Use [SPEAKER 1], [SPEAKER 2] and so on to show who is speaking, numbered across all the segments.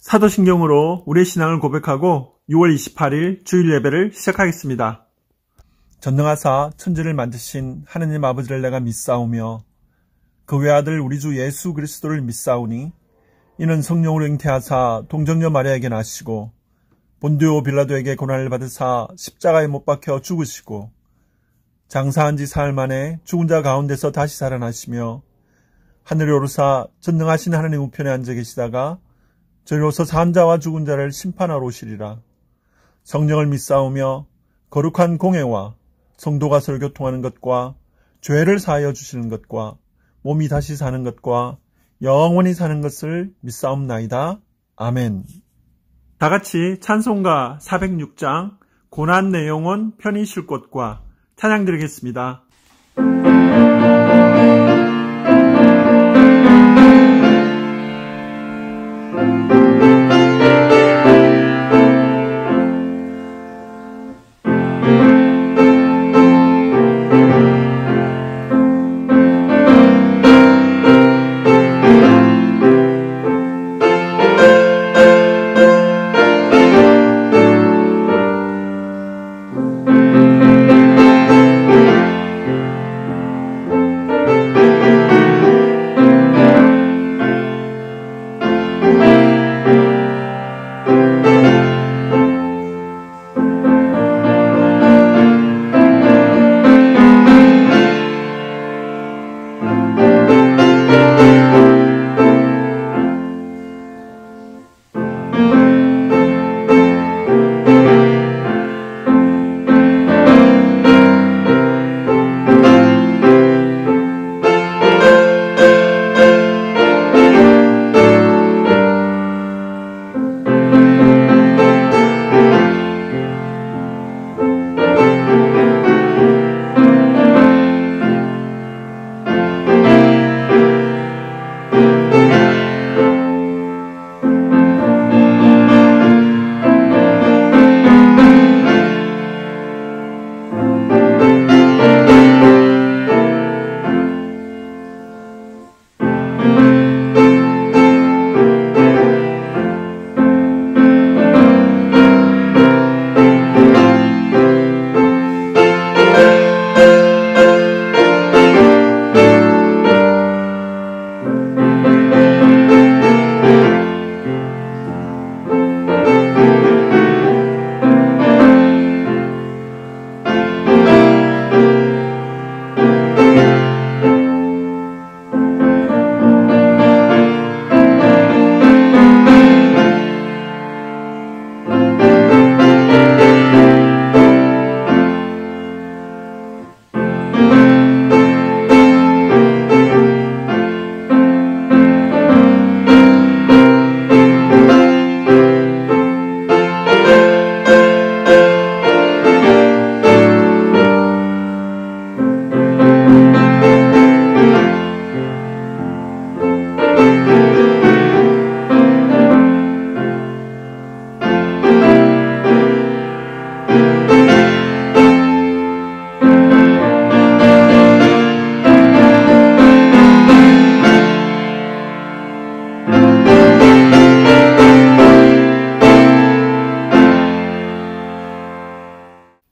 [SPEAKER 1] 사도신경으로 우리의 신앙을 고백하고 6월 28일 주일 예배를 시작하겠습니다. 전능하사 천지를 만드신 하느님 아버지를 내가 믿사오며 그 외아들 우리 주 예수 그리스도를 믿사오니 이는 성령으로 잉태하사 동정녀 마리아에게 나시고 본디오 빌라도에게 고난을 받으사 십자가에 못 박혀 죽으시고 장사한 지 사흘 만에 죽은 자 가운데서 다시 살아나시며 하늘에 오르사 전능하신 하나님 우편에 앉아 계시다가 저리로서 산 자와 죽은 자를 심판하러 오시리라. 성령을 믿사오며 거룩한 공회와 성도가 서로 교통하는 것과 죄를 사하여 주시는 것과 몸이 다시 사는 것과 영원히 사는 것을 믿사옵나이다. 아멘. 다같이 찬송가 406장 고난 내 영혼 편히 쉴 곳과 찬양 드리겠습니다.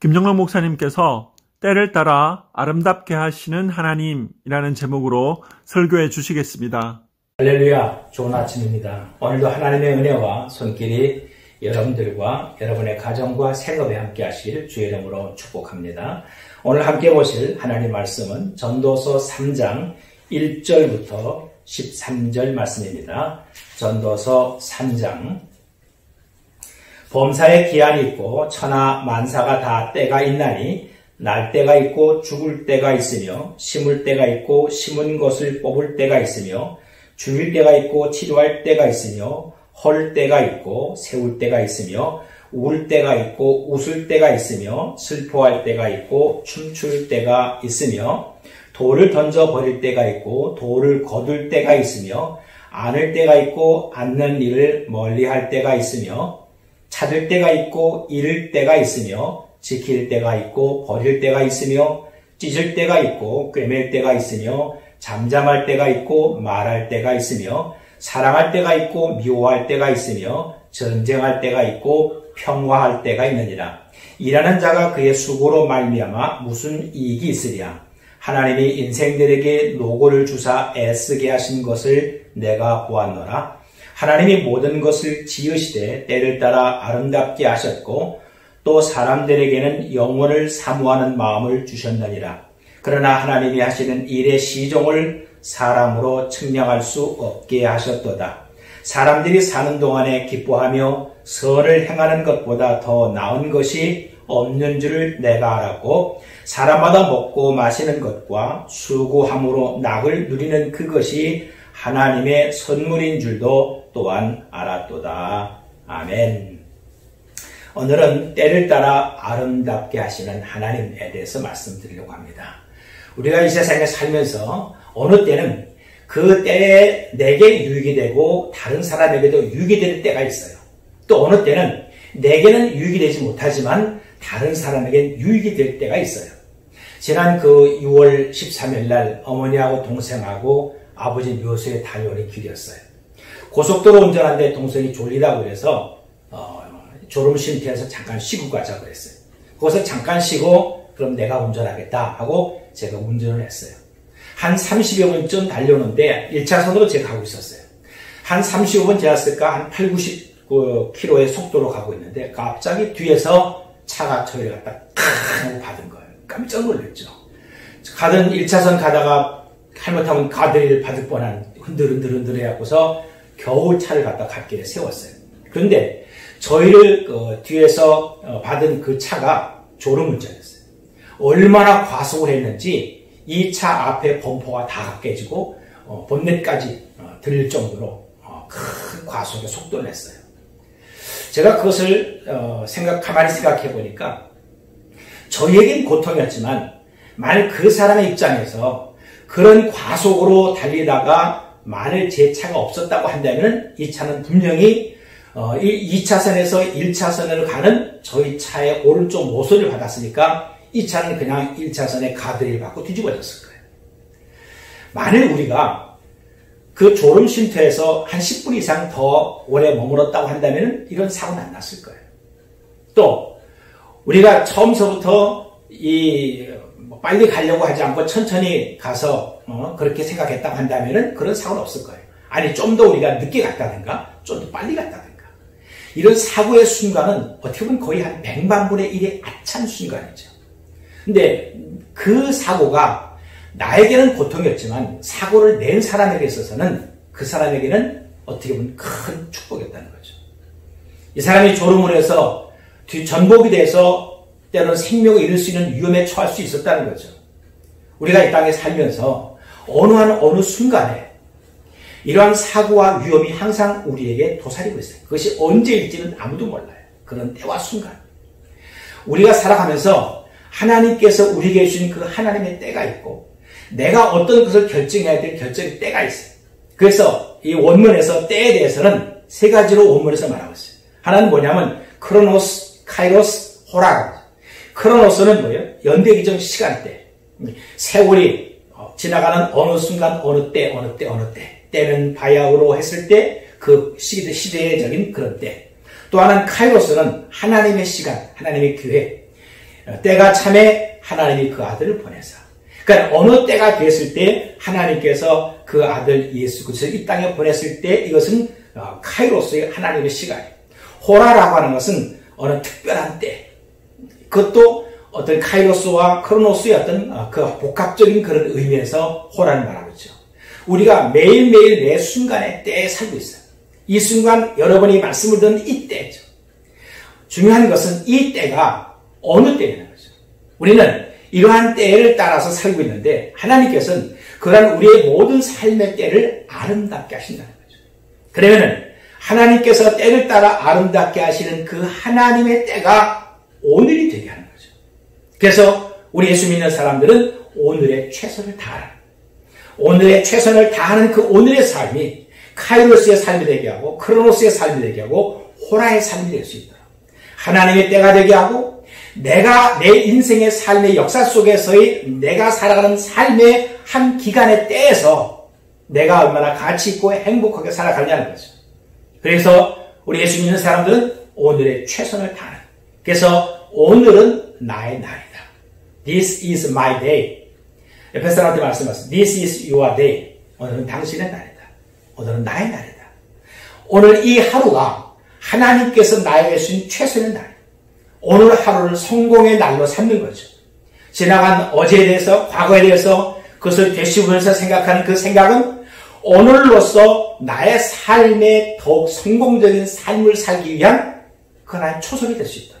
[SPEAKER 1] 김정락 목사님께서 때를 따라 아름답게 하시는 하나님이라는 제목으로 설교해 주시겠습니다.
[SPEAKER 2] 할렐루야, 좋은 아침입니다. 오늘도 하나님의 은혜와 손길이 여러분들과 여러분의 가정과 생업에 함께 하시길 주의 이름으로 축복합니다. 오늘 함께 보실 하나님 말씀은 전도서 3장 1절부터 13절 말씀입니다. 전도서 3장. 범사에 기한이 있고 천하 만사가 다 때가 있나니 날 때가 있고 죽을 때가 있으며 심을 때가 있고 심은 것을 뽑을 때가 있으며 죽일 때가 있고 치료할 때가 있으며 헐 때가 있고 세울 때가 있으며 울 때가 있고 웃을 때가 있으며 슬퍼할 때가 있고 춤출 때가 있으며 돌을 던져 버릴 때가 있고 돌을 거둘 때가 있으며 안을 때가 있고 앉는 일을 멀리할 때가 있으며 찾을 때가 있고 잃을 때가 있으며 지킬 때가 있고 버릴 때가 있으며 찢을 때가 있고 꿰맬 때가 있으며 잠잠할 때가 있고 말할 때가 있으며 사랑할 때가 있고 미워할 때가 있으며 전쟁할 때가 있고 평화할 때가 있느니라. 일하는 자가 그의 수고로 말미암아 무슨 이익이 있으랴. 하나님이 인생들에게 노고를 주사 애쓰게 하신 것을 내가 보았노라. 하나님이 모든 것을 지으시되 때를 따라 아름답게 하셨고 또 사람들에게는 영원을 사모하는 마음을 주셨느니라. 그러나 하나님이 하시는 일의 시종을 사람으로 측량할 수 없게 하셨도다. 사람들이 사는 동안에 기뻐하며 선을 행하는 것보다 더 나은 것이 없는 줄을 내가 알았고 사람마다 먹고 마시는 것과 수고함으로 낙을 누리는 그것이 하나님의 선물인 줄도 또한 알았도다. 아멘. 오늘은 때를 따라 아름답게 하시는 하나님에 대해서 말씀드리려고 합니다. 우리가 이 세상에 살면서 어느 때는 그 때에 내게 유익이 되고 다른 사람에게도 유익이 되는 때가 있어요. 또 어느 때는 내게는 유익이 되지 못하지만 다른 사람에겐 유익이 될 때가 있어요. 지난 그 6월 13일 날 어머니하고 동생하고 아버지 묘소에 다녀오는 길이었어요. 고속도로 운전하는데 동생이 졸리다고 그래서 졸음쉼터에서 잠깐 쉬고 가자고 그랬어요. 거기서 잠깐 쉬고 그럼 내가 운전하겠다 하고 제가 운전을 했어요. 한 30여 분쯤 달려오는데 1차선으로 제가 가고 있었어요. 한 35분 지났을까 한 8, 90km의 속도로 가고 있는데 갑자기 뒤에서 차가 저희를 갖다 탁 하고 받은 거예요. 깜짝 놀랐죠. 가던 1차선 가다가 잘못하면 가드레일을 받을 뻔한 흔들흔들 해갖고서 겨우 차를 갖다 갓길에 세웠어요. 그런데 저희를 뒤에서 받은 그 차가 졸음운전이었어요. 얼마나 과속을 했는지 이 차 앞에 범퍼가 다 깨지고 본넷까지 들릴 정도로 큰 과속의 속도를 냈어요. 제가 그것을 가만히 생각해 보니까 저희에겐 고통이었지만 만일 그 사람의 입장에서 그런 과속으로 달리다가 만일 제 차가 없었다고 한다면 이 차는 분명히 2차선에서 1차선으로 가는 저희 차의 오른쪽 모서리를 받았으니까 이 차는 그냥 1차선에 가드레일 받고 뒤집어졌을 거예요. 만일 우리가 그 졸음쉼터에서 한 10분 이상 더 오래 머물렀다고 한다면 이런 사고는 안 났을 거예요. 또 우리가 처음서부터 빨리 가려고 하지 않고 천천히 가서 그렇게 생각했다고 한다면 그런 사고는 없을 거예요. 아니 좀 더 우리가 늦게 갔다든가 좀 더 빨리 갔다든가 이런 사고의 순간은 어떻게 보면 거의 한 100만 분의 1의 아찬 순간이죠. 근데 그 사고가 나에게는 고통이었지만 사고를 낸 사람에게 있어서는 그 사람에게는 어떻게 보면 큰 축복이었다는 거죠. 이 사람이 졸음을 해서 전복이 돼서 때로는 생명을 잃을 수 있는 위험에 처할 수 있었다는 거죠. 우리가 이 땅에 살면서 어느 순간에 이러한 사고와 위험이 항상 우리에게 도사리고 있어요. 그것이 언제일지는 아무도 몰라요. 그런 때와 순간. 우리가 살아가면서 하나님께서 우리에게 주신 그 하나님의 때가 있고 내가 어떤 것을 결정해야 될 결정의 때가 있어요. 그래서 이 원문에서 때에 대해서는 세 가지로 원문에서 말하고 있어요. 하나는 뭐냐면 크로노스, 카이로스, 호라. 크로노스는 뭐예요? 연대기정 시간대. 세월이 지나가는 어느 순간 어느 때. 때는 바야흐로 했을 때 그 시대적인 그런 때. 또 하나는 카이로스는 하나님의 시간, 하나님의 계획. 때가 참에 하나님이 그 아들을 보내서. 그러니까 어느 때가 됐을 때 하나님께서 그 아들 예수 그리스도를 이 땅에 보냈을 때 이것은 카이로스의 하나님의 시간이에요. 호라라고 하는 것은 어느 특별한 때. 그것도 어떤 카이로스와 크로노스의 어떤 그 복합적인 그런 의미에서 호라를 말하고 있죠. 우리가 매일매일 매 순간의 때에 살고 있어요. 이 순간 여러분이 말씀을 듣는 이 때죠. 중요한 것은 이 때가 어느 때냐는 거죠. 우리는 이러한 때를 따라서 살고 있는데 하나님께서는 그러한 우리의 모든 삶의 때를 아름답게 하신다는 거죠. 그러면은 하나님께서 때를 따라 아름답게 하시는 그 하나님의 때가 오늘이 되게 하는 거죠. 그래서 우리 예수 믿는 사람들은 오늘의 최선을 다하는 오늘의 최선을 다하는 그 오늘의 삶이 카이로스의 삶이 되게 하고 크로노스의 삶이 되게 하고 호라의 삶이 될 수 있도록 하나님의 때가 되게 하고 내가 내 인생의 삶의 역사 속에서의 내가 살아가는 삶의 한 기간의 때에서 내가 얼마나 가치 있고 행복하게 살아가냐는 거죠. 그래서 우리 예수 믿는 사람들은 오늘의 최선을 다하는. 그래서 오늘은 나의 날이다. This is my day. 옆에 사람한테 말씀하셨습니다. This is your day. 오늘은 당신의 날이다. 오늘은 나의 날이다. 오늘 이 하루가 하나님께서 나에게 주신 최선의 날. 오늘 하루를 성공의 날로 삼는 거죠. 지나간 어제에 대해서, 과거에 대해서 그것을 되씹으면서 생각하는 그 생각은 오늘로서 나의 삶에 더욱 성공적인 삶을 살기 위한 그 하나의 초석이 될 수 있다.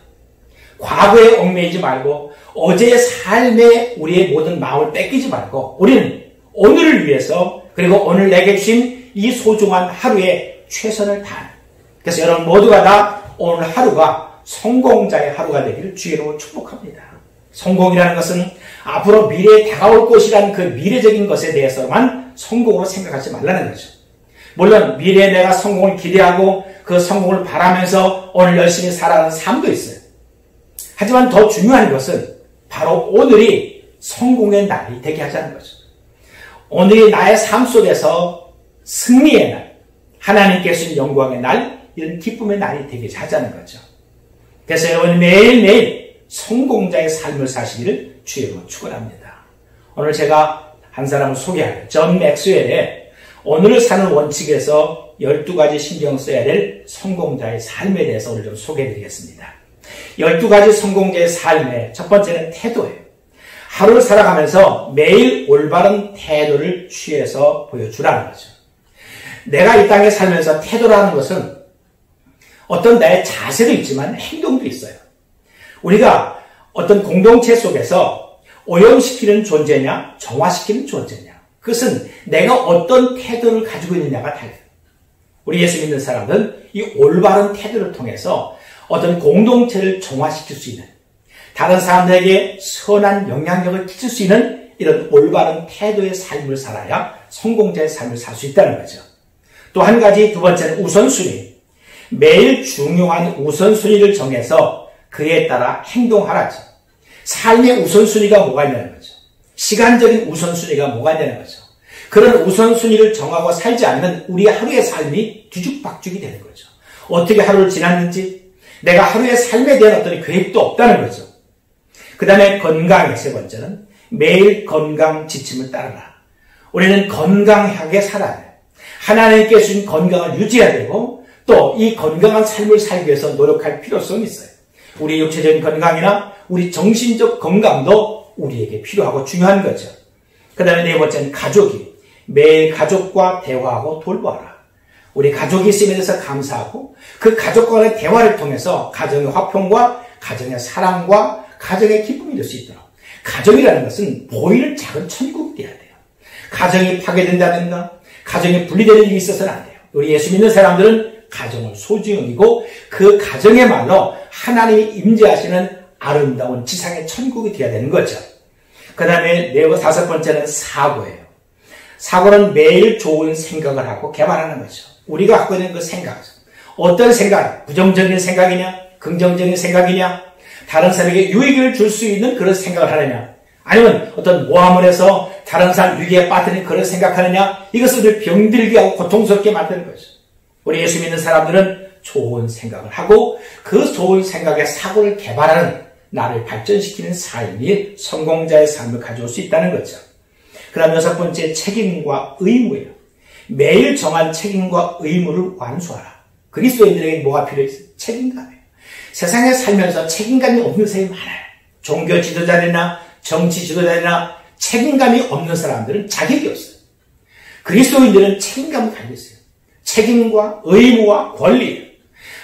[SPEAKER 2] 과거에 얽매이지 말고 어제의 삶에 우리의 모든 마음을 뺏기지 말고 우리는 오늘을 위해서 그리고 오늘 내게 주신 이 소중한 하루에 최선을 다하는. 그래서 여러분 모두가 다 오늘 하루가 성공자의 하루가 되기를 주의로 축복합니다. 성공이라는 것은 앞으로 미래에 다가올 것이라는 그 미래적인 것에 대해서만 성공으로 생각하지 말라는 거죠. 물론 미래에 내가 성공을 기대하고 그 성공을 바라면서 오늘 열심히 살아가는 삶도 있어요. 하지만 더 중요한 것은 바로 오늘이 성공의 날이 되게 하자는 거죠. 오늘이 나의 삶 속에서 승리의 날, 하나님께 주신 영광의 날, 이런 기쁨의 날이 되게 하자는 거죠. 그래서 여러분 매일매일 성공자의 삶을 사시기를 주의로 축원합니다. 오늘 제가 한 사람을 소개할 존 맥스웰의 오늘을 사는 원칙에서 12가지 신경 써야 될 성공자의 삶에 대해서 오늘 좀 소개해드리겠습니다. 12가지 성공자의 삶의 첫 번째는 태도예요. 하루를 살아가면서 매일 올바른 태도를 취해서 보여주라는 거죠. 내가 이 땅에 살면서 태도라는 것은 어떤 나의 자세도 있지만 행동도 있어요. 우리가 어떤 공동체 속에서 오염시키는 존재냐, 정화시키는 존재냐. 그것은 내가 어떤 태도를 가지고 있느냐가 달라요. 우리 예수 믿는 사람은 이 올바른 태도를 통해서 어떤 공동체를 정화시킬 수 있는, 다른 사람들에게 선한 영향력을 끼칠 수 있는 이런 올바른 태도의 삶을 살아야 성공자의 삶을 살 수 있다는 거죠. 또 한 가지, 두 번째는 우선순위. 매일 중요한 우선순위를 정해서 그에 따라 행동하라죠. 삶의 우선순위가 뭐가 있냐는 거죠. 시간적인 우선순위가 뭐가 있냐는 거죠. 그런 우선순위를 정하고 살지 않으면 우리 하루의 삶이 뒤죽박죽이 되는 거죠. 어떻게 하루를 지났는지, 내가 하루의 삶에 대한 어떤 계획도 없다는 거죠. 그 다음에 건강의 세 번째는 매일 건강 지침을 따르라. 우리는 건강하게 살아야 돼요. 하나님께 주신 건강을 유지해야 되고 또 이 건강한 삶을 살기 위해서 노력할 필요성이 있어요. 우리 육체적인 건강이나 우리 정신적 건강도 우리에게 필요하고 중요한 거죠. 그 다음에 네 번째는 가족이 매일 가족과 대화하고 돌보아라. 우리 가족이 있음에 대해서 감사하고 그 가족과의 대화를 통해서 가정의 화평과 가정의 사랑과 가정의 기쁨이 될 수 있도록. 가정이라는 것은 보이는 작은 천국이 되어야 돼요. 가정이 파괴된다든가 가정이 분리되는 일이 있어서는 안 돼요. 우리 예수 믿는 사람들은 가정을 소중히 여기고 그 가정의 말로 하나님이 임재하시는 아름다운 지상의 천국이 되어야 되는 거죠. 그 다음에 다섯 번째는 사고예요. 사고는 매일 좋은 생각을 하고 개발하는 거죠. 우리가 갖고 있는 그 생각, 어떤 생각, 부정적인 생각이냐, 긍정적인 생각이냐, 다른 사람에게 유익을 줄 수 있는 그런 생각을 하느냐, 아니면 어떤 모함을 해서 다른 사람 위기에 빠뜨리는 그런 생각하느냐, 이것을 병들게 하고 고통스럽게 만드는 거죠. 우리 예수 믿는 사람들은 좋은 생각을 하고 그 좋은 생각의 사고를 개발하는, 나를 발전시키는 삶이 성공자의 삶을 가져올 수 있다는 거죠. 그 다음 여섯 번째, 책임과 의무예요. 매일 정한 책임과 의무를 완수하라. 그리스도인들에게 뭐가 필요해요? 책임감이에요. 세상에 살면서 책임감이 없는 사람이 많아요. 종교 지도자들이나 정치 지도자들이나 책임감이 없는 사람들은 자격이 없어요. 그리스도인들은 책임감을 가지고 있어요. 책임과 의무와 권리.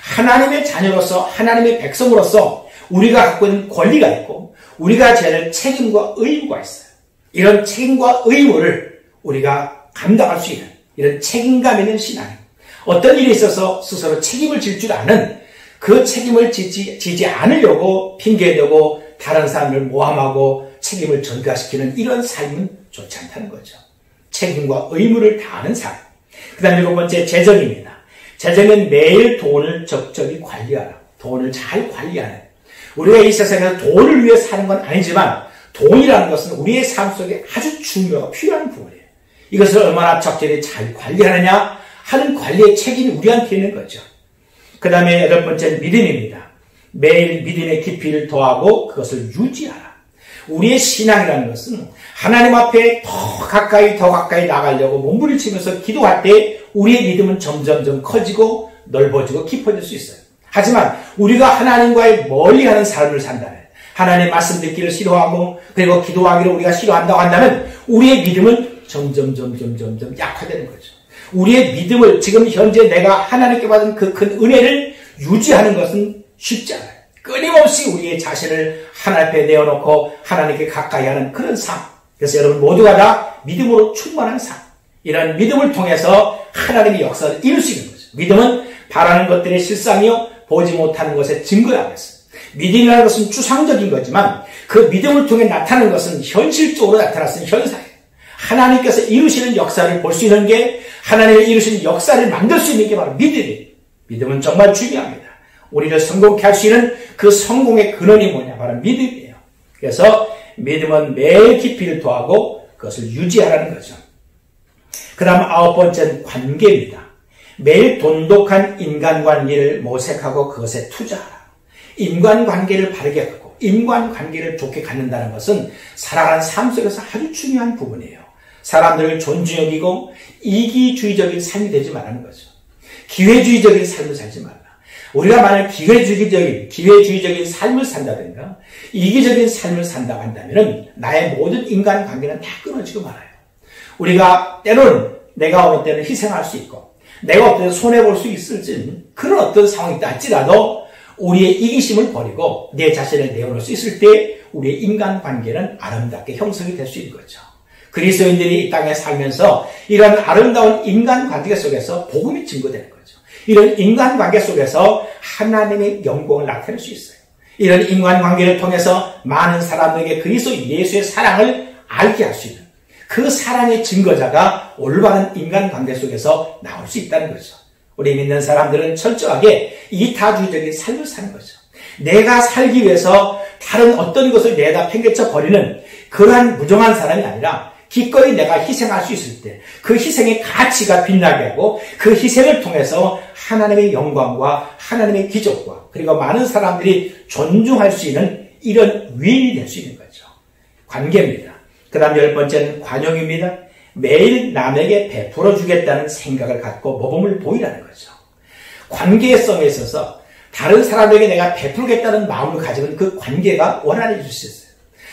[SPEAKER 2] 하나님의 자녀로서, 하나님의 백성으로서 우리가 갖고 있는 권리가 있고 우리가 져야 할 책임과 의무가 있어요. 이런 책임과 의무를 우리가 감당할 수 있는 이런 책임감 있는 신앙. 어떤 일이 있어서 스스로 책임을 질 줄 아는, 그 책임을 지지 않으려고 핑계대고 다른 사람을 모함하고 책임을 전가시키는 이런 삶은 좋지 않다는 거죠. 책임과 의무를 다하는 삶. 그 다음에 일곱 번째, 재정입니다. 재정은 매일 돈을 적절히 관리하라. 돈을 잘 관리하는. 우리가 이 세상에서 돈을 위해 사는 건 아니지만 돈이라는 것은 우리의 삶 속에 아주 중요하고 필요한 부분이에요. 이것을 얼마나 적절히 잘 관리하느냐 하는 관리의 책임이 우리한테 있는 거죠. 그 다음에 8번째는 믿음입니다. 매일 믿음의 깊이를 더하고 그것을 유지하라. 우리의 신앙이라는 것은 하나님 앞에 더 가까이 나가려고 몸부림치면서 기도할 때 우리의 믿음은 점점점 커지고 넓어지고 깊어질 수 있어요. 하지만 우리가 하나님과의 멀리하는 삶을 산다면, 하나님의 말씀 듣기를 싫어하고 그리고 기도하기를 우리가 싫어한다고 한다면 우리의 믿음은 점점 약화되는 거죠. 우리의 믿음을 지금 현재 내가 하나님께 받은 그 큰 은혜를 유지하는 것은 쉽지 않아요. 끊임없이 우리의 자신을 하나님 앞에 내어놓고 하나님께 가까이 하는 그런 삶. 그래서 여러분 모두가 다 믿음으로 충만한 삶. 이런 믿음을 통해서 하나님의 역사를 이룰 수 있는 거죠. 믿음은 바라는 것들의 실상이요 보지 못하는 것의 증거라면서. 믿음이라는 것은 추상적인 거지만 그 믿음을 통해 나타나는 것은 현실적으로 나타날 수 있는 현상이에요. 하나님께서 이루시는 역사를 볼 수 있는 게, 하나님의 이루시는 역사를 만들 수 있는 게 바로 믿음이에요. 믿음은 정말 중요합니다. 우리를 성공케 할 수 있는 그 성공의 근원이 뭐냐? 바로 믿음이에요. 그래서 믿음은 매일 깊이를 더하고 그것을 유지하라는 거죠. 그 다음 9번째는 관계입니다. 매일 돈독한 인간관계를 모색하고 그것에 투자하라. 인간관계를 바르게 갖고 인간관계를 좋게 갖는다는 것은 살아가는 삶 속에서 아주 중요한 부분이에요. 사람들을 존중 여기고 이기주의적인 삶이 되지 말라는 거죠. 기회주의적인 삶을 살지 말라. 우리가 만약 기회주의적인 삶을 산다든가 이기적인 삶을 산다고 한다면 나의 모든 인간관계는 다 끊어지고 말아요. 우리가 때로는 내가 어느 때는 희생할 수 있고 내가 어떤 손해볼 수 있을지 그런 어떤 상황이 있다 할지라도 우리의 이기심을 버리고 내 자신을 내어놓을 수 있을 때 우리의 인간관계는 아름답게 형성이 될 수 있는 거죠. 그리스도인들이 이 땅에 살면서 이런 아름다운 인간관계 속에서 복음이 증거되는 거죠. 이런 인간관계 속에서 하나님의 영광을 나타낼 수 있어요. 이런 인간관계를 통해서 많은 사람들에게 그리스도 예수의 사랑을 알게 할 수 있는 그 사랑의 증거자가 올바른 인간관계 속에서 나올 수 있다는 거죠. 우리 믿는 사람들은 철저하게 이타주의적인 삶을 사는 거죠. 내가 살기 위해서 다른 어떤 것을 내다 팽개쳐 버리는 그러한 무정한 사람이 아니라 기꺼이 내가 희생할 수 있을 때 그 희생의 가치가 빛나게 하고 그 희생을 통해서 하나님의 영광과 하나님의 기적과 그리고 많은 사람들이 존중할 수 있는 이런 위인이 될 수 있는 거죠. 관계입니다. 그 다음 10번째는 관용입니다. 매일 남에게 베풀어 주겠다는 생각을 갖고 모범을 보이라는 거죠. 관계성에 있어서 다른 사람에게 내가 베풀겠다는 마음을 가지면 그 관계가 원활해질 수 있어요.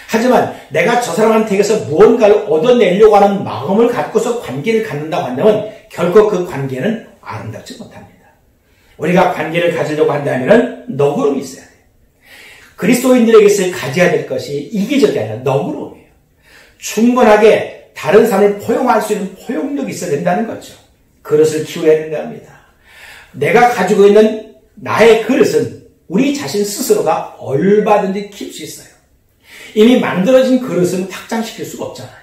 [SPEAKER 2] 하지만 내가 저 사람한테서 무언가를 얻어내려고 하는 마음을 갖고서 관계를 갖는다고 한다면 결코 그 관계는 아름답지 못합니다. 우리가 관계를 가지려고 한다면 너그러움이 있어야 돼요. 그리스도인들에게서 가져야 될 것이 이기적이 아니라 너그러움이에요. 충분하게 다른 사람을 포용할 수 있는 포용력이 있어야 된다는 거죠. 그릇을 키워야 된다 합니다. 내가 가지고 있는 나의 그릇은 우리 자신 스스로가 얼마든지 키울 수 있어요. 이미 만들어진 그릇은 확장시킬 수가 없잖아요.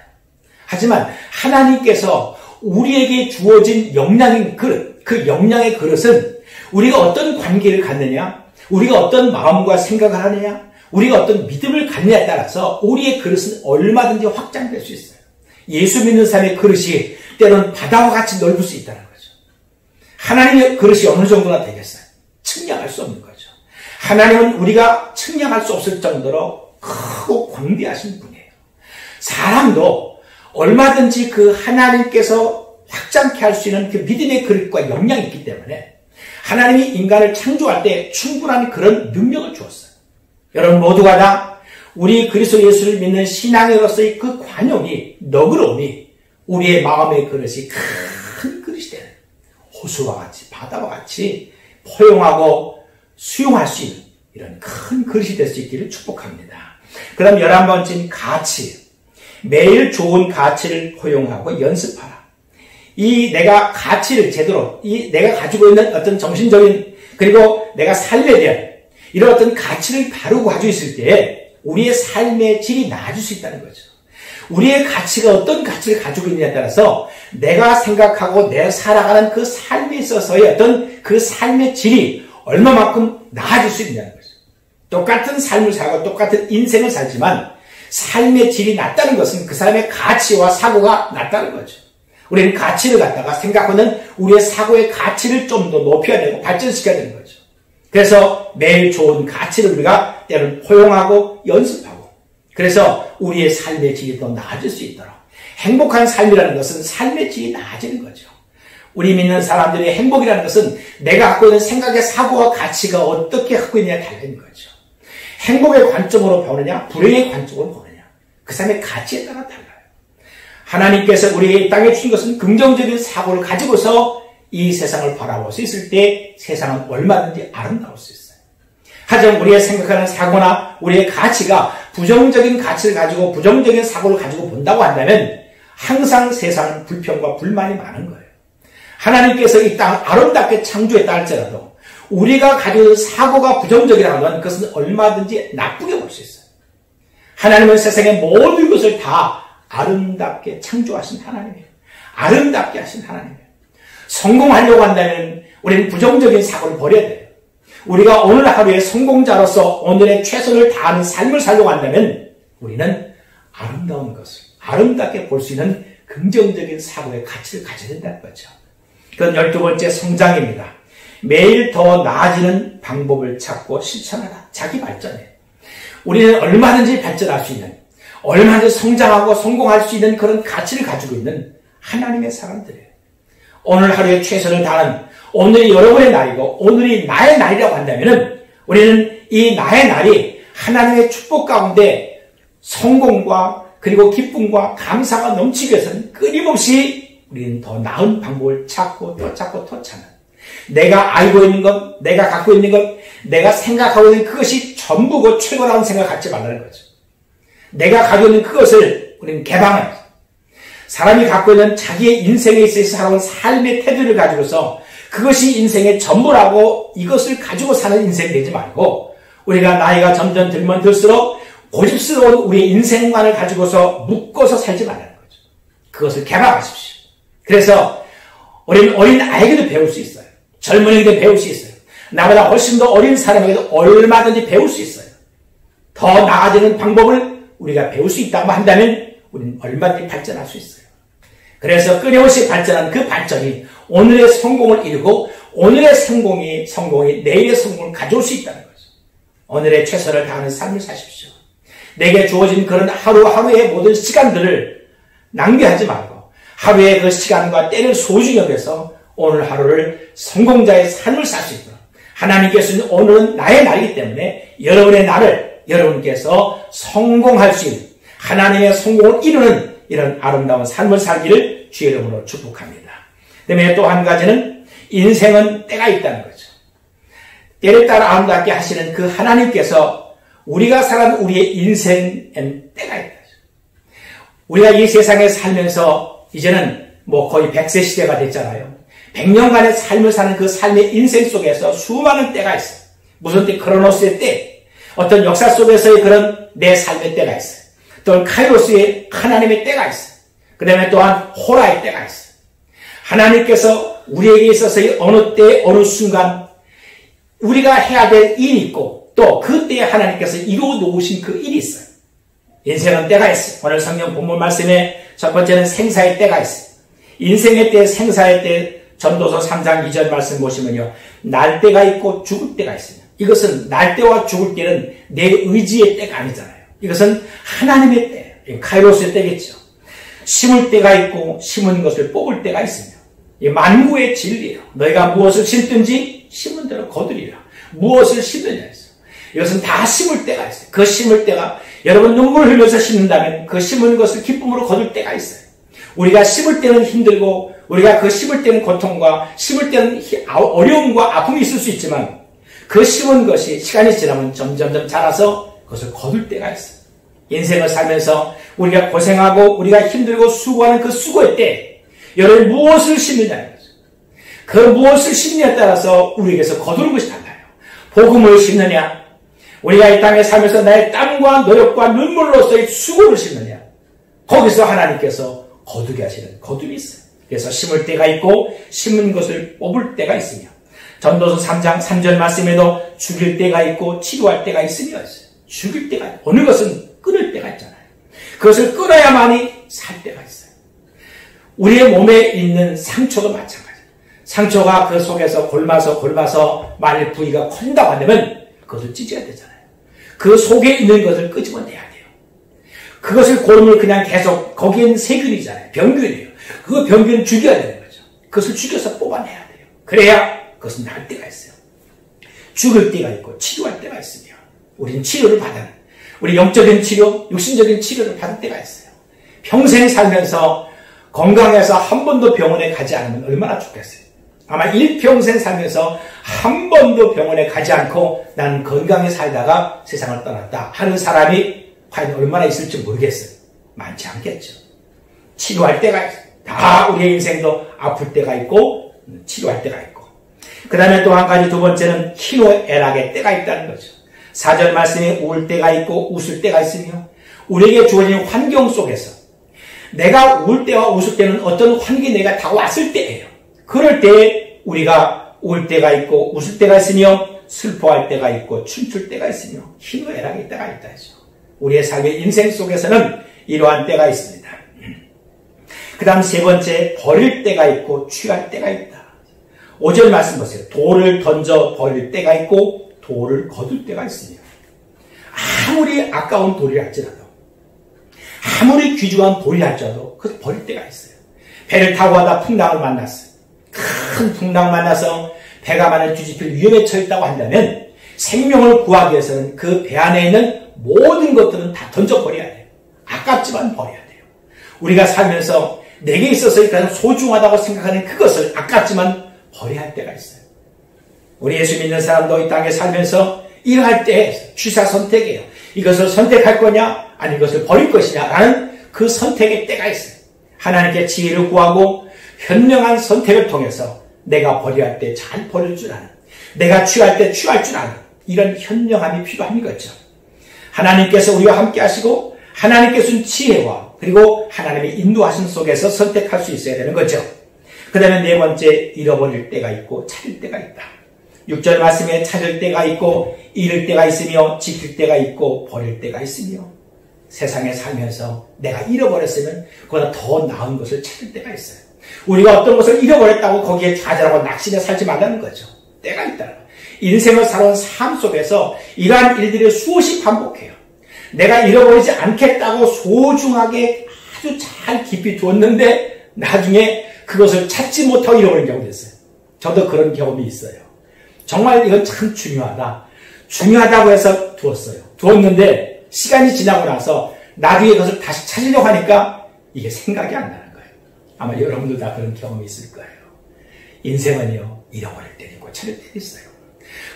[SPEAKER 2] 하지만 하나님께서 우리에게 주어진 영양인 그릇, 그 영양의 그릇은 우리가 어떤 관계를 갖느냐, 우리가 어떤 마음과 생각을 하느냐, 우리가 어떤 믿음을 갖느냐에 따라서 우리의 그릇은 얼마든지 확장될 수 있어요. 예수 믿는 사람의 그릇이 때로는 바다와 같이 넓을 수 있다는 거죠. 하나님의 그릇이 어느 정도나 되겠어요? 측량할 수 없는 거죠. 하나님은 우리가 측량할 수 없을 정도로 크고 광대하신 분이에요. 사람도 얼마든지 그 하나님께서 확장케 할 수 있는 그 믿음의 그릇과 역량이 있기 때문에 하나님이 인간을 창조할 때 충분한 그런 능력을 주었어요. 여러분 모두가 다 우리 그리스도 예수를 믿는 신앙으로서의 그 관용이, 너그러움이 우리의 마음의 그릇이 큰 그릇이 되는 호수와 같이 바다와 같이 포용하고 수용할 수 있는 이런 큰 그릇이 될 수 있기를 축복합니다. 그 다음 11번째는 가치. 매일 좋은 가치를 포용하고 연습하라. 이 내가 가치를 제대로, 이 내가 가지고 있는 어떤 정신적인 그리고 내가 삶에 대한 이런 어떤 가치를 바르고 가지고 있을 때 우리의 삶의 질이 나아질 수 있다는 거죠. 우리의 가치가 어떤 가치를 가지고 있느냐에 따라서 내가 생각하고 내가 살아가는 그 삶에 있어서의 어떤 그 삶의 질이 얼마만큼 나아질 수 있느냐는 거죠. 똑같은 삶을 살고 똑같은 인생을 살지만 삶의 질이 낮다는 것은 그 사람의 가치와 사고가 낮다는 거죠. 우리는 가치를 갖다가 생각하는 우리의 사고의 가치를 좀 더 높여야 되고 발전시켜야 되는 거죠. 그래서 매일 좋은 가치를 우리가 때로는 포용하고 연습하고, 그래서 우리의 삶의 질이 더 나아질 수 있도록, 행복한 삶이라는 것은 삶의 질이 나아지는 거죠. 우리 믿는 사람들의 행복이라는 것은 내가 갖고 있는 생각의 사고와 가치가 어떻게 갖고 있느냐에 달린 거죠. 행복의 관점으로 보느냐, 불행의 관점으로 보느냐, 그 사람의 가치에 따라 달라요. 하나님께서 우리에게 이 땅에 주신 것은 긍정적인 사고를 가지고서 이 세상을 바라볼 수 있을 때 세상은 얼마든지 아름다울 수 있어요. 하지만 우리의 생각하는 사고나 우리의 가치가 부정적인 가치를 가지고 부정적인 사고를 가지고 본다고 한다면 항상 세상은 불평과 불만이 많은 거예요. 하나님께서 이 땅을 아름답게 창조했다 할지라도 우리가 가지고 있는 사고가 부정적이라고 하면 그것은 얼마든지 나쁘게 볼 수 있어요. 하나님은 세상의 모든 것을 다 아름답게 창조하신 하나님이에요. 아름답게 하신 하나님이에요. 성공하려고 한다면 우리는 부정적인 사고를 버려야 돼요. 우리가 오늘 하루의 성공자로서 오늘의 최선을 다하는 삶을 살려고 한다면 우리는 아름다운 것을 아름답게 볼 수 있는 긍정적인 사고의 가치를 가져야 된다는 거죠. 그건 12번째 성장입니다. 매일 더 나아지는 방법을 찾고 실천하라. 자기 발전에. 우리는 얼마든지 발전할 수 있는, 얼마든지 성장하고 성공할 수 있는 그런 가치를 가지고 있는 하나님의 사람들이에요. 오늘 하루에 최선을 다하는, 오늘이 여러분의 날이고 오늘이 나의 날이라고 한다면 우리는 이 나의 날이 하나님의 축복 가운데 성공과 그리고 기쁨과 감사가 넘치기 위해서는 끊임없이 우리는 더 나은 방법을 찾고 또 찾고 또 찾는, 내가 알고 있는 것, 내가 갖고 있는 것, 내가 생각하고 있는 그것이 전부고 최고라는 생각을 갖지 말라는 거죠. 내가 가지고 있는 그것을 우리는 개방해야 돼요. 사람이 갖고 있는 자기의 인생에 있어서 살아온 삶의 태도를 가지고서 그것이 인생의 전부라고 이것을 가지고 사는 인생이 되지 말고, 우리가 나이가 점점 들면 들수록 고집스러운 우리의 인생관을 가지고서 묶어서 살지 말라는 거죠. 그것을 개방하십시오. 그래서 우리는 어린 아이에게도 배울 수 있어요. 젊은이에게도 배울 수 있어요. 나보다 훨씬 더 어린 사람에게도 얼마든지 배울 수 있어요. 더 나아지는 방법을 우리가 배울 수 있다고 한다면 우리는 얼마든지 발전할 수 있어요. 그래서 끊임없이 발전한 그 발전이 오늘의 성공을 이루고 오늘의 성공이 내일의 성공을 가져올 수 있다는 거죠. 오늘의 최선을 다하는 삶을 사십시오. 내게 주어진 그런 하루하루의 모든 시간들을 낭비하지 말고 하루의 그 시간과 때를 소중히 여겨서 오늘 하루를 성공자의 삶을 살 수 있도록, 하나님께서는 오늘은 나의 날이기 때문에 여러분의 날을 여러분께서 성공할 수 있는, 하나님의 성공을 이루는 이런 아름다운 삶을 살기를 주의 이름으로 축복합니다. 그다음에 또 한 가지는 인생은 때가 있다는 거죠. 때를 따라 아름답게 하시는 그 하나님께서 우리가 살아가는 우리의 인생엔 때가 있다. 우리가 이 세상에 살면서 이제는 거의 100세 시대가 됐잖아요. 100년간의 삶을 사는 그 삶의 인생 속에서 수많은 때가 있어요. 무슨 때? 크로노스의 때. 어떤 역사 속에서의 그런 내 삶의 때가 있어요. 또 카이로스의 하나님의 때가 있어요. 그 다음에 또한 호라의 때가 있어요. 하나님께서 우리에게 있어서의 어느 때, 어느 순간 우리가 해야 될 일이 있고 또 그때에 하나님께서 이루어 놓으신 그 일이 있어요. 인생은 때가 있어요. 오늘 성경 본문 말씀에 첫 번째는 생사의 때가 있어요. 인생의 때, 생사의 때, 전도서 3장 2절 말씀 보시면요. 날 때가 있고 죽을 때가 있어요. 이것은 날 때와 죽을 때는 내 의지의 때가 아니잖아요. 이것은 하나님의 때예요. 카이로스의 때겠죠. 심을 때가 있고 심은 것을 뽑을 때가 있습니다. 이 만구의 진리예요. 너희가 무엇을 심든지 심은 대로 거두리라. 무엇을 심느냐 했어요. 이것은 다 심을 때가 있어요. 그 심을 때가, 여러분 눈물 흘려서 심는다면 그 심은 것을 기쁨으로 거둘 때가 있어요. 우리가 심을 때는 힘들고 우리가 그 심을 때는 고통과 심을 때는 어려움과 아픔이 있을 수 있지만 그 심은 것이 시간이 지나면 점점점 자라서 그것을 거둘 때가 있어요. 인생을 살면서 우리가 고생하고 우리가 힘들고 수고하는 그 수고의 때 여러분 무엇을 심느냐는 거죠. 그 무엇을 심느냐에 따라서 우리에게서 거두는 것이 달라요. 복음을 심느냐, 우리가 이 땅에 살면서 나의 땀과 노력과 눈물로서의 수고를 심느냐, 거기서 하나님께서 거두게 하시는 거둠이 있어요. 그래서 심을 때가 있고 심은 것을 뽑을 때가 있으며, 전도서 3장 3절 말씀에도 죽일 때가 있고 치료할 때가 있으며 있어요. 죽일 때가 있고, 어느 것은 끊을 때가 있잖아요. 그것을 끊어야만이 살 때가 있어요. 우리의 몸에 있는 상처도 마찬가지예요. 상처가 그 속에서 골마서 만일 부위가 커진다고 한다면 그것을 찢어야 되잖아요. 그 속에 있는 것을 끄집어내야 돼요. 그것을 고름을 그냥 계속, 거기에는 세균이잖아요. 병균이에요. 그 병균을 죽여야 되는 거죠. 그것을 죽여서 뽑아내야 돼요. 그래야 그것은 날 때가 있어요. 죽을 때가 있고 치료할 때가 있으며 우리는 치료를 받아요. 우리 영적인 치료, 육신적인 치료를 받을 때가 있어요. 평생 살면서 건강해서 한 번도 병원에 가지 않으면 얼마나 좋겠어요. 아마 일평생 살면서 한 번도 병원에 가지 않고 나는 건강히 살다가 세상을 떠났다 하는 사람이 과연 얼마나 있을지 모르겠어요. 많지 않겠죠. 치료할 때가 있어요. 다 우리의 인생도 아플 때가 있고 치료할 때가 있고. 그 다음에 또 한 가지, 두 번째는 희노애락의 때가 있다는 거죠. 4절 말씀에 울 때가 있고 웃을 때가 있으며 우리에게 주어진 환경 속에서 내가 울 때와 웃을 때는 어떤 환경이 내가 다왔을 때예요. 그럴 때 우리가 울 때가 있고 웃을 때가 있으며 슬퍼할 때가 있고 춤출 때가 있으며 희노애락의 때가 있다 하죠. 우리의 삶의 인생 속에서는 이러한 때가 있습니다. 그 다음 세 번째, 버릴 때가 있고 취할 때가 있다. 5절 말씀 보세요. 돌을 던져 버릴 때가 있고 돌을 거둘 때가 있으며 아무리 아까운 돌이 할지라도 아무리 귀중한 돌이 할지라도 그것을 버릴 때가 있어요. 배를 타고 가다 풍랑을 만났어요. 큰 풍랑 만나서 배가 만약 뒤집힐 위험에 처했다고 한다면 생명을 구하기 위해서는 그 배 안에 있는 모든 것들은 다 던져버려야 돼요. 아깝지만 버려야 돼요. 우리가 살면서 내게 있어서 가장 소중하다고 생각하는 그것을 아깝지만 버려야 할 때가 있어요. 우리 예수 믿는 사람도 이 땅에 살면서 일할 때 취사 선택이에요. 이것을 선택할 거냐 아니 이것을 버릴 것이냐라는 그 선택의 때가 있어요. 하나님께 지혜를 구하고 현명한 선택을 통해서 내가 버려야 할 때 잘 버릴 줄 아는, 내가 취할 때 취할 줄 아는 이런 현명함이 필요한 거죠. 하나님께서 우리와 함께 하시고 하나님께서 준 지혜와 그리고 하나님의 인도하심 속에서 선택할 수 있어야 되는 거죠. 그 다음에 네 번째, 잃어버릴 때가 있고 찾을 때가 있다. 6절 말씀에 찾을 때가 있고 잃을 때가 있으며 지킬 때가 있고 버릴 때가 있으며 세상에 살면서 내가 잃어버렸으면 그보다 더 나은 것을 찾을 때가 있어요. 우리가 어떤 것을 잃어버렸다고 거기에 좌절하고 낙심해 살지 말라는 거죠. 때가 있다. 인생을 살아온 삶 속에서 이러한 일들이 수없이 반복해요. 내가 잃어버리지 않겠다고 소중하게 아주 잘 깊이 두었는데 나중에 그것을 찾지 못하고 잃어버린 경우도 있어요. 저도 그런 경험이 있어요. 정말 이건 참 중요하다. 중요하다고 해서 두었어요. 두었는데 시간이 지나고 나서 나중에 그것을 다시 찾으려고 하니까 이게 생각이 안 나는 거예요. 아마 여러분도 다 그런 경험이 있을 거예요. 인생은요, 잃어버릴 때도 있고 찾을 때도 있어요.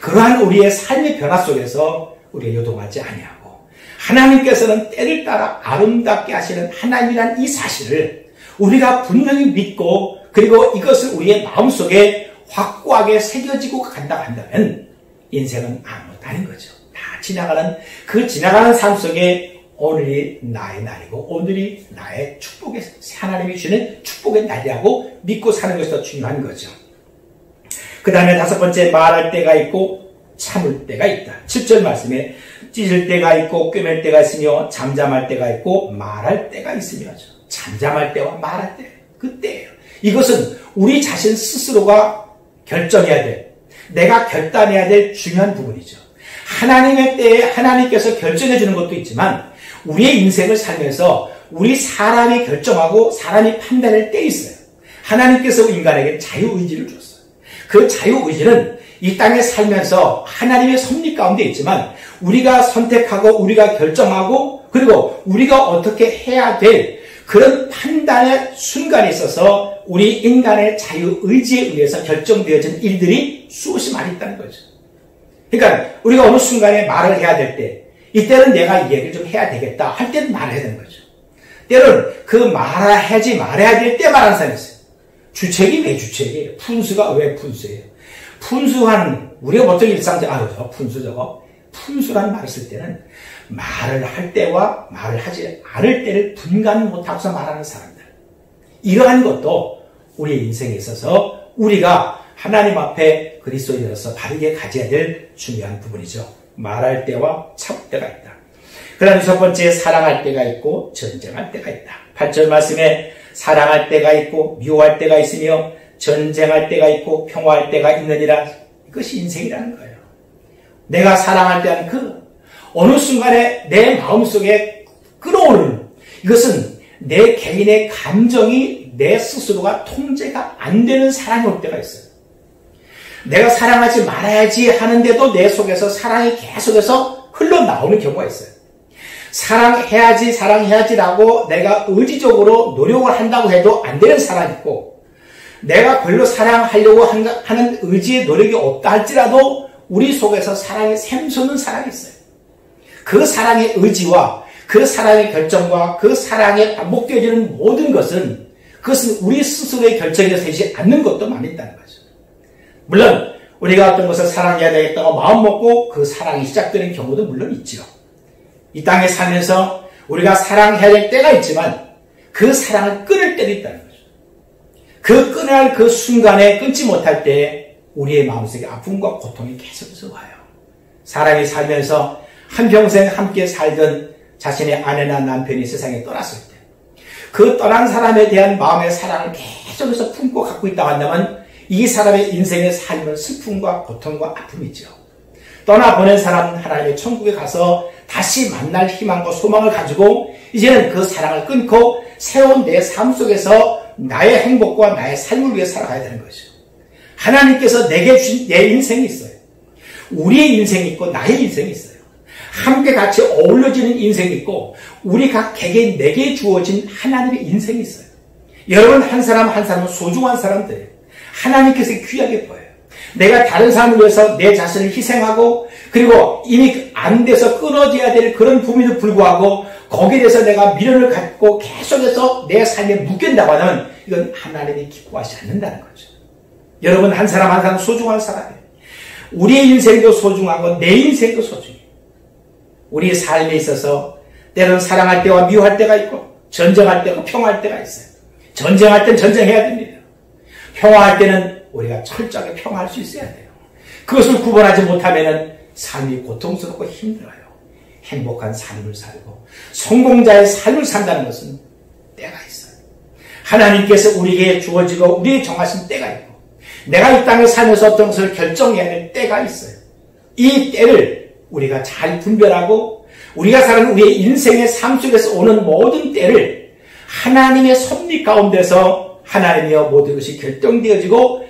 [SPEAKER 2] 그러한 우리의 삶의 변화 속에서 우리가 요동하지 아니하고 하나님께서는 때를 따라 아름답게 하시는 하나님이란 이 사실을 우리가 분명히 믿고 그리고 이것을 우리의 마음속에 확고하게 새겨지고 간다 한다면 인생은 아무것도 아닌 거죠. 다 지나가는 그 지나가는 삶 속에 오늘이 나의 날이고 오늘이 나의 축복의 하나님이 주는 축복의 날이라고 믿고 사는 것이 더 중요한 거죠. 그 다음에 다섯 번째, 말할 때가 있고 참을 때가 있다. 7절 말씀에 찢을 때가 있고 꿰맬 때가 있으며 잠잠할 때가 있고 말할 때가 있으며 잠잠할 때와 말할 때 그때예요. 이것은 우리 자신 스스로가 결정해야 될, 내가 결단해야 될 중요한 부분이죠. 하나님의 때에 하나님께서 결정해 주는 것도 있지만 우리의 인생을 살면서 우리 사람이 결정하고 사람이 판단할 때 있어요. 하나님께서 인간에게 자유의지를 줬어요. 그 자유의지는 이 땅에 살면서 하나님의 섭리 가운데 있지만 우리가 선택하고 우리가 결정하고 그리고 우리가 어떻게 해야 될 그런 판단의 순간에 있어서 우리 인간의 자유의지에 의해서 결정되어진 일들이 수없이 많이 있다는 거죠. 그러니까 우리가 어느 순간에 말을 해야 될 때 이때는 내가 이 얘기를 좀 해야 되겠다 할 때는 말을 해야 되는 거죠. 때로는 그 말하지 말아야 될 때 말하는 사람이 있어요. 주책이 왜 주책이에요? 푼수가 왜 푼수예요? 푼수하는 우리가 보통 일상적으로 아유 저 푼수 저거 푼수라는 말을 쓸 때는 말을 할 때와 말을 하지 않을 때를 분간 못하고서 말하는 사람들. 이러한 것도 우리의 인생에 있어서 우리가 하나님 앞에 그리스도인으로서 바르게 가져야 될 중요한 부분이죠. 말할 때와 참을 때가 있다. 그 다음에 첫 번째, 사랑할 때가 있고 전쟁할 때가 있다. 8절 말씀에 사랑할 때가 있고 미워할 때가 있으며 전쟁할 때가 있고 평화할 때가 있느니라. 이것이 인생이라는 거예요. 내가 사랑할 때는 그 어느 순간에 내 마음속에 끌어오르는, 이것은 내 개인의 감정이 내 스스로가 통제가 안 되는 사랑이 올 때가 있어요. 내가 사랑하지 말아야지 하는데도 내 속에서 사랑이 계속해서 흘러나오는 경우가 있어요. 사랑해야지라고 내가 의지적으로 노력을 한다고 해도 안 되는 사랑이 있고, 내가 별로 사랑하려고 하는 의지의 노력이 없다 할지라도 우리 속에서 사랑이 샘솟는 사랑이 있어요. 그 사랑의 의지와 그 사랑의 결정과 그 사랑에 반복되어지는 모든 것은, 그것은 우리 스스로의 결정에 되지 않는 것도 많이 있다는 거죠. 물론 우리가 어떤 것을 사랑해야 되겠다고 마음먹고 그 사랑이 시작되는 경우도 물론 있죠. 이 땅에 살면서 우리가 사랑해야 될 때가 있지만 그 사랑을 끊을 때도 있다는 거죠. 그 끊어야 할 그 순간에 끊지 못할 때 우리의 마음속에 아픔과 고통이 계속해서 와요. 사람이 살면서 한평생 함께 살던 자신의 아내나 남편이 세상에 떠났을 때, 그 떠난 사람에 대한 마음의 사랑을 계속해서 품고 갖고 있다고 한다면 이 사람의 인생의 삶은 슬픔과 고통과 아픔이죠. 떠나보낸 사람은 하나님의 천국에 가서 다시 만날 희망과 소망을 가지고 이제는 그 사랑을 끊고 새로운 내 삶 속에서 나의 행복과 나의 삶을 위해 살아가야 되는 거죠. 하나님께서 내게 주신 내 인생이 있어요. 우리의 인생이 있고 나의 인생이 있어요. 함께 같이 어울려지는 인생이 있고 우리 각 개개인 내게 주어진 하나님의 인생이 있어요. 여러분 한 사람 한 사람은 소중한 사람들이에요. 하나님께서 귀하게 보여요. 내가 다른 사람을 위해서 내 자신을 희생하고 그리고 이미 안 돼서 끊어져야 될 그런 부분에도 불구하고 거기에 대해서 내가 미련을 갖고 계속해서 내 삶에 묶인다고 하면 이건 하나님이 기뻐하지 않는다는 거죠. 여러분 한 사람 한 사람 소중한 사람이에요. 우리의 인생도 소중하고 내 인생도 소중해요. 우리의 삶에 있어서 때로는 사랑할 때와 미워할 때가 있고 전쟁할 때고 평화할 때가 있어요. 전쟁할 땐 전쟁해야 됩니다. 평화할 때는 우리가 철저하게 평화할 수 있어야 돼요. 그것을 구분하지 못하면 삶이 고통스럽고 힘들어요. 행복한 삶을 살고 성공자의 삶을 산다는 것은 때가 있어요. 하나님께서 우리에게 주어지고 우리에게 정하신 때가 있고 내가 이 땅에 살면서 어떤 것을 결정해야 될 때가 있어요. 이 때를 우리가 잘 분별하고 우리가 사는 우리의 인생의 삶 속에서 오는 모든 때를 하나님의 섭리 가운데서 하나님이여 모든 것이 결정되어지고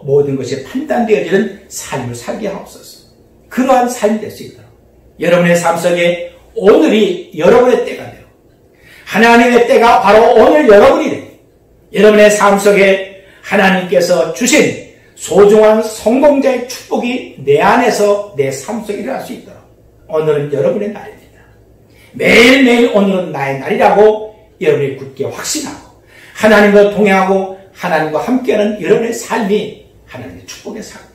[SPEAKER 2] 모든 것이 판단되어지는 삶을 살게 하옵소서. 그러한 삶이 될 수 있도록 여러분의 삶 속에 오늘이 여러분의 때가 돼요. 하나님의 때가 바로 오늘 여러분이 돼요. 여러분의 삶 속에 하나님께서 주신 소중한 성공자의 축복이 내 안에서 내 삶 속에 일어날 수 있도록 오늘은 여러분의 날입니다. 매일매일 오늘은 나의 날이라고 여러분이 굳게 확신하고 하나님과 동행하고 하나님과 함께하는 여러분의 삶이 하나님의 축복의 삶이에요.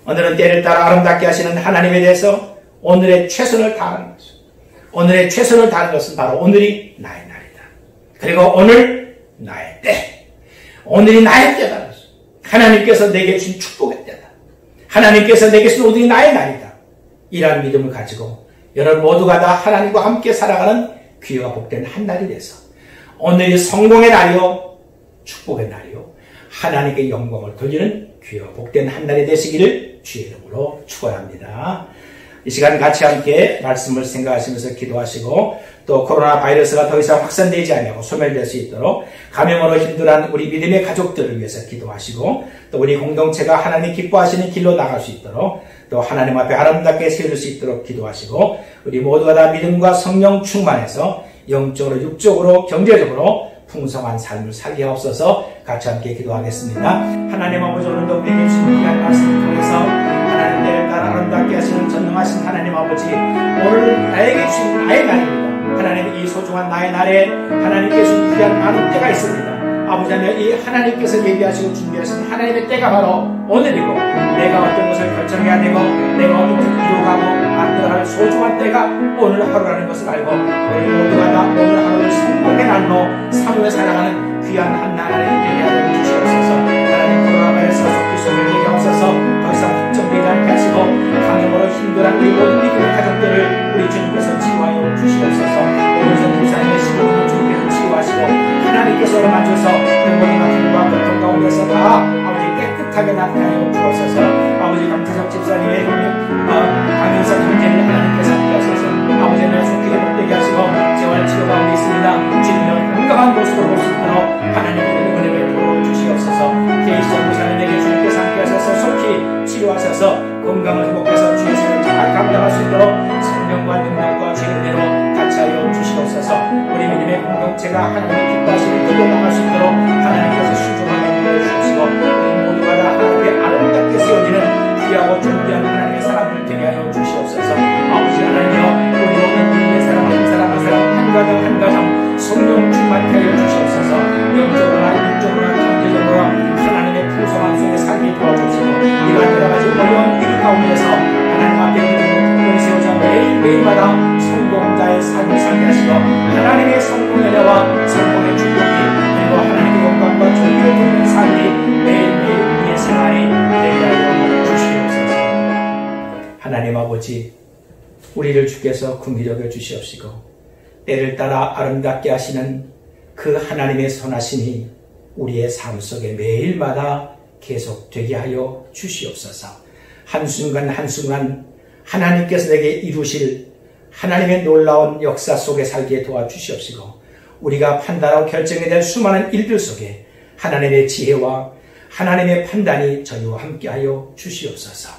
[SPEAKER 2] 오늘은 때를 따라 아름답게 하시는 하나님에 대해서 오늘의 최선을 다하는 거죠. 오늘의 최선을 다하는 것은 바로 오늘이 나의 날이다. 그리고 오늘 나의 때. 오늘이 나의 때다. 하나님께서 내게 주신 축복의 때다. 하나님께서 내게 주신 오늘이 나의 날이다. 이러한 믿음을 가지고 여러분 모두가 다 하나님과 함께 살아가는 귀와 복된 한 날이 돼서 오늘이 성공의 날이요 축복의 날이요 하나님께 영광을 돌리는 귀와 복된 한 날이 되시기를 주의 이름으로 축원합니다. 이 시간 같이 함께 말씀을 생각하시면서 기도하시고 또 코로나 바이러스가 더 이상 확산되지 않고 소멸될 수 있도록 감염으로 힘들어하는 우리 믿음의 가족들을 위해서 기도하시고 또 우리 공동체가 하나님 기뻐하시는 길로 나갈 수 있도록 또 하나님 앞에 아름답게 세울 수 있도록 기도하시고 우리 모두가 다 믿음과 성령 충만해서 영적으로 육적으로 경제적으로 풍성한 삶을 살게 하옵소서. 같이 함께 기도하겠습니다. 하나님 아버지 오늘도 우리에게 주신 귀한 말씀을 통해서 하나님 때를 따라 아름답게 하시는 전능하신 하나님 아버지 오늘 나에게 주신 나의 날입니다. 하나님 이 소중한 나의 날에 하나님께 주신 귀한 많은 때가 있습니다. 아버지 하나님 이 하나님께서 예비하시고 준비하신 하나님의 때가 바로 오늘이고 내가 어떤 것을 결정해야 되고 내가 어떤 것을 이루어가고 만들어야 할 소중한 때가 오늘 하루라는 것을 알고 우리 모두가 다 오늘 하루를 성공의 날로 삶을 살아가는 귀한 한 나라를 되게 하여 주시옵소서. 하나님 코로나 바이러스 속기속을 되게 하옵소서. 더 이상 확정되지 않게 하시고 감염으로 힘들어하는 우리 모든 믿음의 가족들을 우리 주님께서 치유하여 주시옵소서. 오늘 선교사님의 시간을 주님께서 치유하시고 도와줘서 그 모든 아픔과 고통 가운데서 다 아버지 깨끗하게 나타내어 주옵소서. 아버지 강태석 집사님의 강윤석 형제를 하나님께서 함께하셔서 아버지는 속히 회복되게 하시고 재활치료 가운데 있습니다. 주님을 건강한 모습으로 볼 수 있도록 하나님의 은혜를 베풀어 주시옵소서. 계시적 목사님에게 주님께서 함께하셔서 속히 치료하셔서 건강을 회복해서 주의 사랑을 잘 감당할 수 있도록 성령과 능력과 죄대로 같이 하여 주시옵소서. 우리 믿음의 공동체가 하나님의 기뻐하시는 길로 나갈 수 있도록 하나님께서 신중하게 인도해 주시고 우리 모두가 다 하나님의 아름답게 세워지는 귀하고 존귀한 하나님의 사람들 되게 하여 주시옵소서. 아버지 하나님이여 우리 모든 믿음의 사람 한 사람 한 사람 한 가정 한 가정 성령 충만케 하여 주시옵소서. 영적으로나 육적으로나 경제적으로나 하나님의 풍성함 속에 살게 도와주시고 이러한 여러 가지 어려운 일 가운데서 하나님 앞에 믿음으로 풍성히 세워져 매일매일마다 성공자의 삶을 살게 하시고 하나님의 성공의 은혜와 성공의 축복이 그리고 하나님의 영광과 존귀를 드리는 삶이 매일매일 우리의 생활이 되게 하여 주시옵소서. 하나님 아버지, 우리를 주께서 긍휼히 여겨 주시옵시고 때를 따라 아름답게 하시는 그 하나님의 선하심이 우리의 삶 속에 매일마다 계속되게 하여 주시옵소서. 한순간 한순간 하나님께서 내게 이루실 하나님의 놀라운 역사 속에 살게 도와주시옵시고 우리가 판단하고 결정해야 될 수많은 일들 속에 하나님의 지혜와 하나님의 판단이 저희와 함께하여 주시옵소서.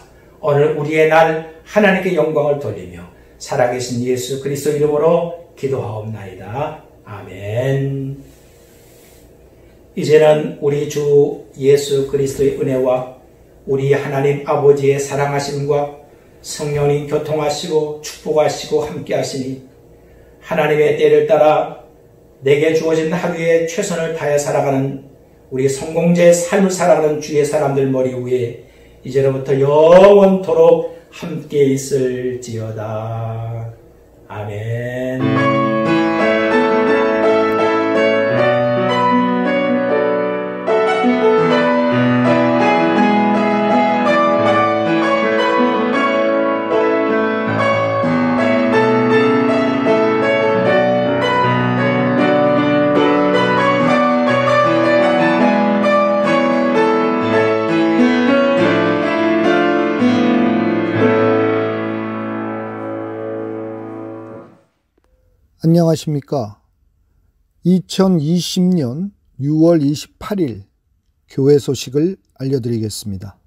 [SPEAKER 2] 오늘 우리의 날 하나님께 영광을 돌리며 살아계신 예수 그리스도 이름으로 기도하옵나이다. 아멘. 이제는 우리 주 예수 그리스도의 은혜와 우리 하나님 아버지의 사랑하심과 성령님 교통하시고 축복하시고 함께하시니 하나님의 때를 따라 내게 주어진 하루에 최선을 다해 살아가는 우리 성공자의 삶을 살아가는 주의 사람들 머리 위에 이제로부터 영원토록 함께 있을지어다. 아멘.
[SPEAKER 3] 안녕하십니까. 2020년 6월 28일 교회 소식을 알려드리겠습니다.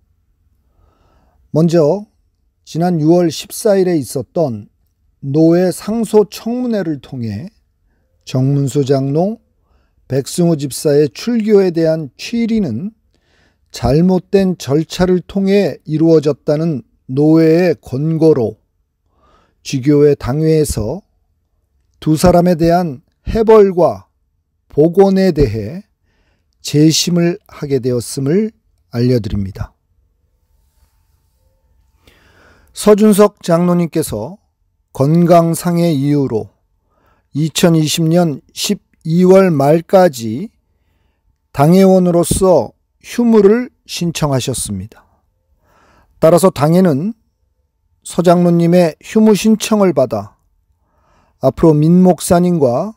[SPEAKER 3] 먼저 지난 6월 14일에 있었던 노회 상소청문회를 통해 정문수 장로, 백승호 집사의 출교에 대한 취리는 잘못된 절차를 통해 이루어졌다는 노회의 권고로 주교회 당회에서 두 사람에 대한 해벌과 복원에 대해 재심을 하게 되었음을 알려드립니다. 서준석 장로님께서 건강상의 이유로 2020년 12월 말까지 당회원으로서 휴무를 신청하셨습니다. 따라서 당회는 서 장로님의 휴무 신청을 받아 앞으로 민 목사님과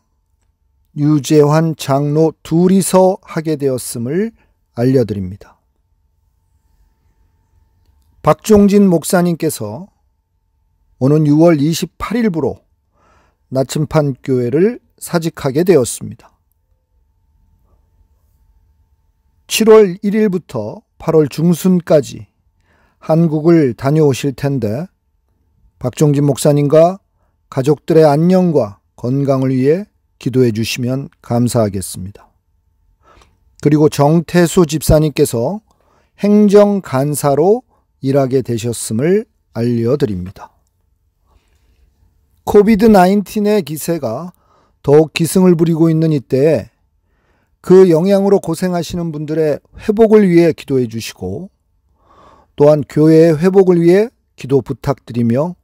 [SPEAKER 3] 유재환 장로 둘이서 하게 되었음을 알려드립니다. 박종진 목사님께서 오는 6월 28일부로 나침판 교회를 사직하게 되었습니다. 7월 1일부터 8월 중순까지 한국을 다녀오실 텐데 박종진 목사님과 가족들의 안녕과 건강을 위해 기도해 주시면 감사하겠습니다. 그리고 정태수 집사님께서 행정간사로 일하게 되셨음을 알려드립니다. 코비드-19의 기세가 더욱 기승을 부리고 있는 이때에 그 영향으로 고생하시는 분들의 회복을 위해 기도해 주시고 또한 교회의 회복을 위해 기도 부탁드리며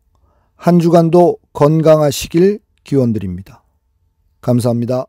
[SPEAKER 3] 한 주간도 건강하시길 기원드립니다. 감사합니다.